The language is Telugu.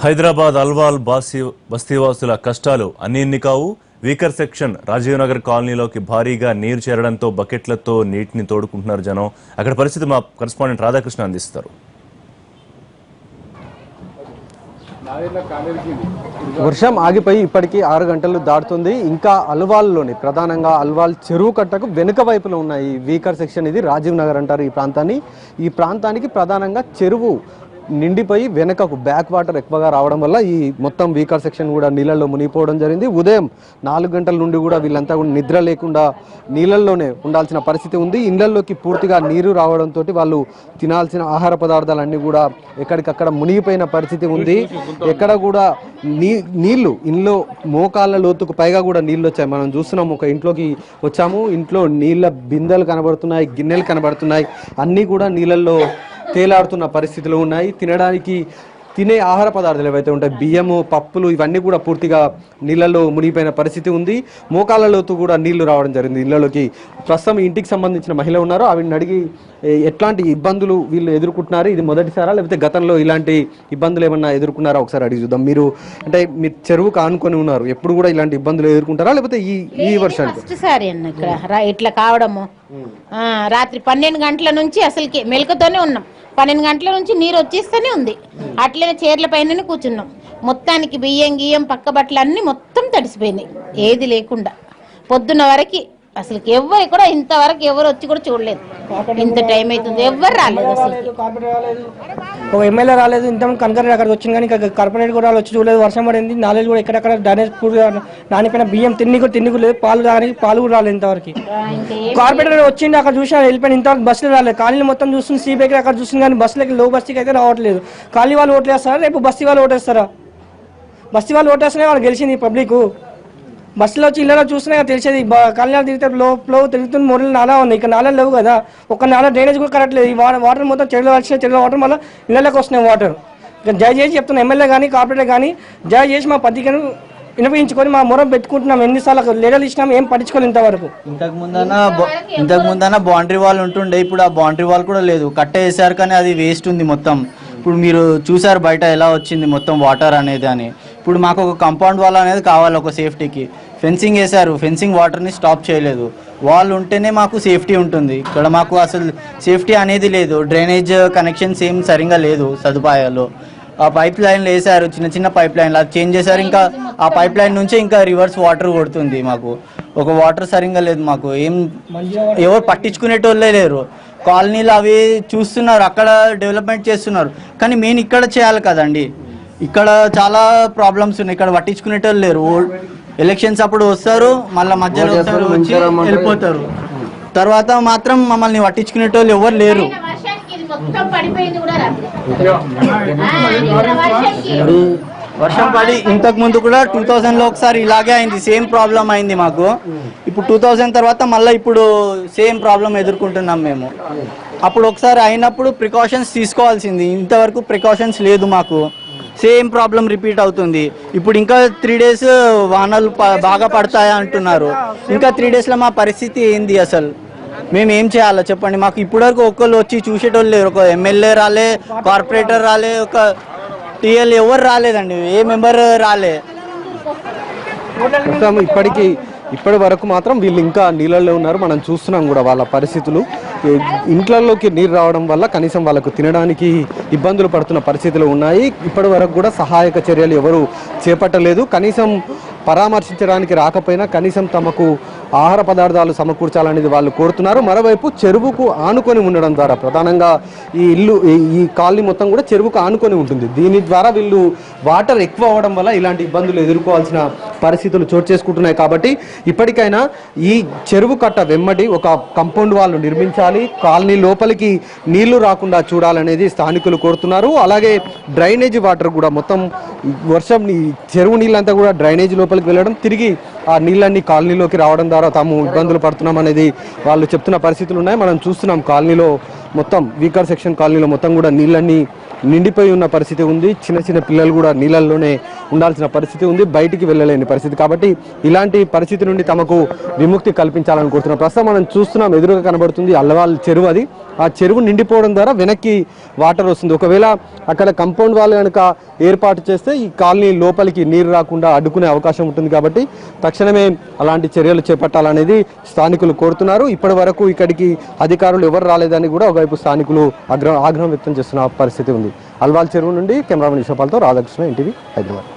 హైదరాబాద్ అల్వాల్ బస్తీవాసుల కష్టాలు అన్ని కావు. వీకర్ సెక్షన్ రాజీవ్ నగర్ కాలనీలోకి భారీగా నీరు చేరడంతో బకెట్లతో నీటిని తోడుకుంటున్నారు జనం. అక్కడ పరిస్థితి మా కరెస్పాండెంట్ రాధాకృష్ణ అందిస్తారు. వర్షం ఆగిపోయి ఇప్పటికీ 6 గంటలు దాటుతుంది. ఇంకా అల్వాల్లోని ప్రధానంగా అల్వాల్ చెరువు కట్టకు వెనుక వైపులో ఉన్న ఈ వీకర్ సెక్షన్, ఇది రాజీవ్ నగర్ అంటారు ఈ ప్రాంతాన్ని. ఈ ప్రాంతానికి ప్రధానంగా చెరువు నిండిపోయి వెనకకు బ్యాక్ వాటర్ ఎక్కువగా రావడం వల్ల ఈ మొత్తం వీకర్ సెక్షన్ కూడా నీళ్ళల్లో మునిగిపోవడం జరిగింది. ఉదయం 4 గంటల నుండి కూడా వీళ్ళంతా కూడా నిద్ర లేకుండా నీళ్ళల్లోనే ఉండాల్సిన పరిస్థితి ఉంది. ఇళ్లలోకి పూర్తిగా నీరు రావడంతో వాళ్ళు తినాల్సిన ఆహార పదార్థాలన్నీ కూడా ఎక్కడికక్కడ మునిగిపోయిన పరిస్థితి ఉంది. ఎక్కడ కూడా నీళ్లు ఇంట్లో మోకాళ్ళ లోతుకు పైగా కూడా నీళ్ళు వచ్చాయి. మనం చూస్తున్నాం, ఒక ఇంట్లోకి వచ్చాము, ఇంట్లో నీళ్ళ బిందెలు కనబడుతున్నాయి, గిన్నెలు కనబడుతున్నాయి, అన్నీ కూడా నీళ్ళల్లో తేలాడుతున్న పరిస్థితులు ఉన్నాయి. తినే ఆహార పదార్థాలు ఏవైతే ఉంటాయి, బియ్యము, పప్పులు, ఇవన్నీ కూడా పూర్తిగా నీళ్ళలో మునిగిపోయిన పరిస్థితి ఉంది. మోకాళ్ళలోతు కూడా నీళ్లు రావడం జరిగింది ఇళ్లలోకి. ప్రస్తుతం ఇంటికి సంబంధించిన మహిళ ఉన్నారు, ఆవిడని అడిగి ఎట్లాంటి ఇబ్బందులు వీళ్ళు ఎదుర్కొంటున్నారు, ఇది మొదటిసారా లేకపోతే గతంలో ఇలాంటి ఇబ్బందులు ఏమన్నా ఎదుర్కొన్నారా ఒకసారి అడిగి చూద్దాం. మీరు చెరువుకు ఆనుకొని ఉన్నారు, ఎప్పుడు కూడా ఇలాంటి ఇబ్బందులు ఎదుర్కొంటారా లేకపోతే ఈ వర్షానికి? ఫస్ట్ సారి అన్న ఇక్కడ ఇట్లా కావడము. రాత్రి 12 గంటల నుంచి అసలుకి మెలకుతోనే ఉన్నాం. 12 గంటల నుంచి నీరు వచ్చేస్తూనే ఉంది. అట్లనే చీరల పైన కూర్చున్నాం. మొత్తానికి బియ్యం గియ్యం పక్క బట్టలు అన్ని మొత్తం తడిసిపోయినాయి, ఏది లేకుండా. పొద్దున్న వరకు అసలు ఎవరు కూడా ఇంతవరకు ఎవరు వచ్చి కూడా చూడలేదు. ఇంత టైం అవుతుంది, ఎవరు రాలేదు. అసలు ఒక ఎమ్మెల్యే రాలేదు, ఇంత కనకర్ అక్కడికి వచ్చింది కానీ కార్పొరేట్ కూడా వచ్చి చూడలేదు. వర్షం పడింది, నాలెడ్జ్ కూడా ఎక్కడెక్కడ డ్రైనేజ్ పూర్తిగా నానిపోయిన బియ్యం తిండికి లేదు, పాలు కూడా రాలేదు ఇంతవరకు. కార్పొరేటర్ వచ్చింది, అక్కడ చూసినా వెళ్ళిపోయిన, ఇంతవరకు బస్సులు రాలేదు. కాలనీ మొత్తం చూస్తుంది, సీబీఐకి అక్కడ చూస్తుంది కానీ బస్సులకి లో బస్సుకి అయితే రావట్లేదు. కాలనీ వాళ్ళు ఓట్లేస్తారా, రేపు బస్తీ వాళ్ళు ఓటేస్తారా? బస్తీ వాళ్ళు ఓటేస్తేనే వాళ్ళు గెలిచింది పబ్లిక్. బస్సులో వచ్చి ఇళ్ళలో చూస్తున్నా తెలిసేది. కళ్యాణ్ తిరిగితే ఫ్లో తిరుగుతున్న మొదలు నాలా ఉన్నాయి, ఇక్కడ నాలా లేవు కదా. ఒక నాలా డ్రైనేజ్ కూడా కరెక్ట్ లేదు. ఈ వాటర్ మొత్తం చెరువులో వచ్చిన చెరువులో వాటర్ మళ్ళీ ఇళ్ళకి వస్తున్నాయి వాటర్. దయచేసి చెప్తున్నా, ఎమ్మెల్యే కానీ కార్పొరేటర్ కానీ దయచేసి మా పత్రికను వినిపించుకొని మా మొరం పెట్టుకుంటున్నాం. ఎన్నిసార్లు లీడర్లు ఇచ్చినాం, ఏం పట్టించుకోవాలి ఇంతవరకు. ఇంతకు ముందన బౌండరీ వాల్ ఉంటుండే, ఇప్పుడు ఆ బౌండరీ వాల్ కూడా లేదు, కట్టేసారు కానీ అది వేస్ట్ ఉంది మొత్తం. ఇప్పుడు మీరు చూసారు బయట ఎలా వచ్చింది మొత్తం వాటర్ అనేది అని. ఇప్పుడు మాకు ఒక కాంపౌండ్ వాల్ అనేది కావాలి ఒక సేఫ్టీకి. ఫెన్సింగ్ వేశారు, ఫెన్సింగ్ వాటర్ని స్టాప్ చేయలేదు. వాల్ ఉంటేనే మాకు సేఫ్టీ ఉంటుంది. ఇక్కడ మాకు అసలు సేఫ్టీ అనేది లేదు. డ్రైనేజ్ కనెక్షన్స్ ఏం సరిగా లేదు సదుపాయాలు. ఆ పైప్ లైన్లు వేసారు, చిన్న పైప్ లైన్లు, అది చేంజ్ చేశారు. ఇంకా ఆ పైప్ లైన్ నుంచే ఇంకా రివర్స్ వాటర్ కొడుతుంది. మాకు ఒక వాటర్ సరిగా లేదు. మాకు ఏం ఎవరు పట్టించుకునేటోళ్ళే లేరు. కాలనీలు అవి చూస్తున్నారు, అక్కడ డెవలప్మెంట్ చేస్తున్నారు, కానీ మెయిన్ ఇక్కడ చేయాలి కదండి. ఇక్కడ చాలా ప్రాబ్లమ్స్ ఉన్నాయి, ఇక్కడ పట్టించుకునేటోళ్ళు లేరు. ఎలక్షన్స్ అప్పుడు వస్తారు, మళ్ళీ మధ్యలో వచ్చి వెళ్ళిపోతారు. తర్వాత మాత్రం మమ్మల్ని పట్టించుకునేటోళ్ళు ఎవరు లేరు. వర్షం పడి ఇంతకు ముందు కూడా 2000లో ఒకసారి ఇలాగే అయింది, సేమ్ ప్రాబ్లం అయింది మాకు. ఇప్పుడు 2000 తర్వాత మళ్ళీ ఇప్పుడు సేమ్ ప్రాబ్లం ఎదుర్కొంటున్నాం మేము. అప్పుడు ఒకసారి అయినప్పుడు ప్రికాషన్స్ తీసుకోవాల్సింది, ఇంతవరకు ప్రికాషన్స్ లేదు మాకు. సేమ్ ప్రాబ్లం రిపీట్ అవుతుంది. ఇప్పుడు ఇంకా 3 days వానలు బాగా పడతాయా అంటున్నారు. ఇంకా 3 daysలో మా పరిస్థితి ఏంది అసలు? మేము ఏం చేయాలో చెప్పండి. మాకు ఇప్పటివరకు ఒక్కళ్ళు వచ్చి చూసేటోళ్ళు లేరు. ఒక ఎమ్మెల్యే రాలే, కార్పొరేటర్ రాలే, ఒక టీఎల్ ఎవరు రాలేదండి, ఏ మెంబర్ రాలే. ఇప్పటి వరకు మాత్రం వీళ్ళు ఇంకా నీళ్ళల్లో ఉన్నారు. మనం చూస్తున్నాం కూడా వాళ్ళ పరిస్థితులు. ఇంట్లలోకి నీరు రావడం వల్ల కనీసం వాళ్ళకు తినడానికి ఇబ్బందులు పడుతున్న పరిస్థితులు ఉన్నాయి. ఇప్పటి వరకు కూడా సహాయక చర్యలు ఎవరు చేపట్టలేదు. కనీసం పరామర్శించడానికి రాకపోయినా కనీసం తమకు ఆహార పదార్థాలు సమకూర్చాలనేది వాళ్ళు కోరుతున్నారు. మరోవైపు చెరువుకు ఆనుకొని ఉండడం ద్వారా ప్రధానంగా ఈ కాలనీ మొత్తం కూడా చెరువుకు ఆనుకొని ఉంటుంది. దీని ద్వారా వీళ్ళు వాటర్ ఎక్కువ అవ్వడం వల్ల ఇలాంటి ఇబ్బందులు ఎదుర్కోవాల్సిన పరిస్థితులు చోటు చేసుకుంటున్నాయి. కాబట్టి ఇప్పటికైనా ఈ చెరువు కట్ట వెమ్మడి ఒక కాంపౌండ్ వాల్ నిర్మించాలి, కాలనీ లోపలికి నీళ్లు రాకుండా చూడాలనేది స్థానికులు కోరుతున్నారు. అలాగే డ్రైనేజ్ వాటర్ కూడా మొత్తం వర్షం చెరువు నీళ్ళంతా కూడా డ్రైనేజ్ లోపలికి వెళ్ళడం, తిరిగి ఆ నీళ్ళన్నీ కాలనీలోకి రావడం ద్వారా తాము ఇబ్బందులు పడుతున్నాం అనేది వాళ్ళు చెప్తున్న పరిస్థితులు ఉన్నాయి. మనం చూస్తున్నాం కాలనీలో మొత్తం వీకర్ సెక్షన్ కాలనీలో మొత్తం కూడా నీళ్ళన్నీ నిండిపోయి ఉన్న పరిస్థితి ఉంది. చిన్న చిన్న పిల్లలు కూడా నీళ్ళల్లోనే ఉండాల్సిన పరిస్థితి ఉంది, బయటికి వెళ్ళలేని పరిస్థితి. కాబట్టి ఇలాంటి పరిస్థితి నుండి తమకు విముక్తి కల్పించాలని కోరుతున్నాం. ప్రస్తుతం మనం చూస్తున్నాం, ఎదురుగా కనబడుతుంది అల్లవాల్ చెరువు. అది ఆ చెరువు నిండిపోవడం ద్వారా వెనక్కి వాటర్ వస్తుంది. ఒకవేళ అక్కడ కంపౌండ్ వాల్ కనుక ఏర్పాటు చేస్తే ఈ కాలనీ లోపలికి నీరు రాకుండా అడ్డుకునే అవకాశం ఉంటుంది. కాబట్టి తక్షణమే అలాంటి చర్యలు చేపట్టాలనేది స్థానికులు కోరుతున్నారు. ఇప్పటి వరకు ఇక్కడికి అధికారులు ఎవరు రాలేదని కూడా ఒకవైపు స్థానికులు ఆగ్రహం వ్యక్తం చేస్తున్న పరిస్థితి ఉంది. అల్వాల్ చెరువు నుండి కెమెరామెన్ విశ్వపాల్తో రాధాకృష్ణ, ఎన్టీవీ, హైదరాబాద్.